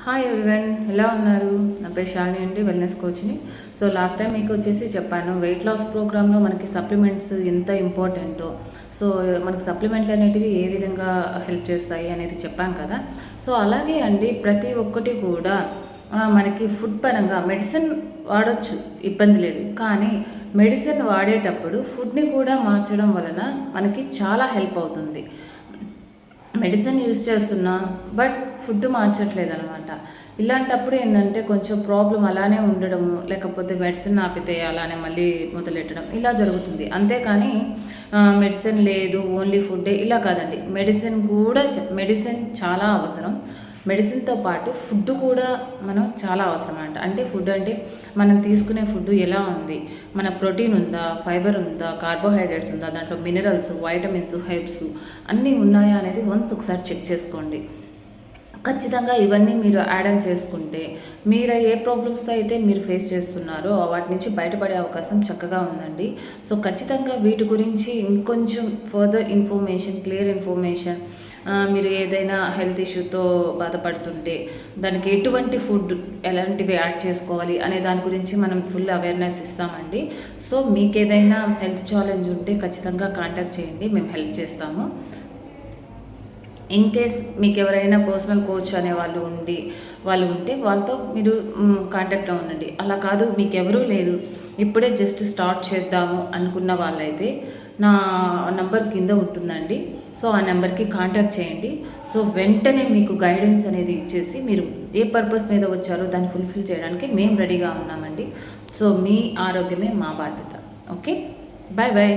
Hi everyone, ఎలా ఉన్నారు? నా పేరు శాలిని అండి, వెల్నెస్ కోచ్ని. సో లాస్ట్ టైం మీకు వచ్చేసి చెప్పాను వెయిట్ లాస్ ప్రోగ్రాంలో మనకి సప్లిమెంట్స్ ఎంత ఇంపార్టెంటో. సో మనకి సప్లిమెంట్లు అనేటివి ఏ విధంగా హెల్ప్ చేస్తాయి అనేది చెప్పాం కదా. సో అలాగే అండి, ప్రతి ఒక్కటి కూడా మనకి ఫుడ్ పరంగా మెడిసిన్ వాడచ్చు, ఇబ్బంది లేదు. కానీ మెడిసిన్ వాడేటప్పుడు ఫుడ్ని కూడా మార్చడం వలన మనకి చాలా హెల్ప్ అవుతుంది. మెడిసిన్ యూజ్ చేస్తున్నా బట్ ఫుడ్ మార్చట్లేదు అనమాట. ఇలాంటప్పుడు ఏంటంటే కొంచెం ప్రాబ్లం అలానే ఉండడము, లేకపోతే మెడిసిన్ ఆపితే అలానే మళ్ళీ మొదలెట్టడం ఇలా జరుగుతుంది. అంతేకాని మెడిసిన్ లేదు ఓన్లీ ఫుడ్డే ఇలా కాదండి. మెడిసిన్ చాలా అవసరం. మెడిసిన్తో పాటు ఫుడ్ కూడా మనం చాలా అవసరం అంట. అంటే ఫుడ్ అంటే మనం తీసుకునే ఫుడ్ ఎలా ఉంది, మన ప్రోటీన్ ఉందా, ఫైబర్ ఉందా, కార్బోహైడ్రేట్స్ ఉందా, దాంట్లో మినరల్స్, వైటమిన్స్, హెర్బ్స్ అన్నీ ఉన్నాయా అనేది ఒకసారి చెక్ చేసుకోండి. ఖచ్చితంగా ఇవన్నీ మీరు యాడ్ ఆన్ చేసుకుంటే మీరు ఏ ప్రాబ్లమ్స్తో అయితే మీరు ఫేస్ చేస్తున్నారో వాటి నుంచి బయటపడే అవకాశం చక్కగా ఉందండి. సో ఖచ్చితంగా వీటి గురించి ఇంకొంచెం ఫర్దర్ ఇన్ఫర్మేషన్, క్లియర్ ఇన్ఫర్మేషన్, మీరు ఏదైనా హెల్త్ ఇష్యూతో బాధపడుతుంటే దానికి ఎటువంటి ఫుడ్ ఎలాంటివి యాడ్ చేసుకోవాలి అనే దాని గురించి మనం ఫుల్ అవేర్నెస్ ఇస్తామండి. సో మీకు ఏదైనా హెల్త్ ఛాలెంజ్ ఉంటే ఖచ్చితంగా కాంటాక్ట్ చేయండి, మేము హెల్ప్ చేస్తాము. ఇన్ కేస్ మీకు ఎవరైనా పర్సనల్ కోచ్ అనే వాళ్ళు ఉంటే వాళ్ళతో మీరు కాంటాక్ట్లో ఉండండి. అలా కాదు మీకు ఎవరూ లేరు, ఇప్పుడే జస్ట్ స్టార్ట్ చేద్దాము అనుకున్న వాళ్ళైతే నా నంబర్ కింద ఉంటుందండి. సో ఆ నెంబర్కి కాంటాక్ట్ చేయండి. సో వెంటనే మీకు గైడెన్స్ అనేది ఇచ్చేసి మీరు ఏ పర్పస్ మీద వచ్చారో దాన్ని ఫుల్ఫిల్ చేయడానికి మేము రెడీగా ఉన్నామండి. సో మీ ఆరోగ్యమే మా బాధ్యత. Okay, bye bye.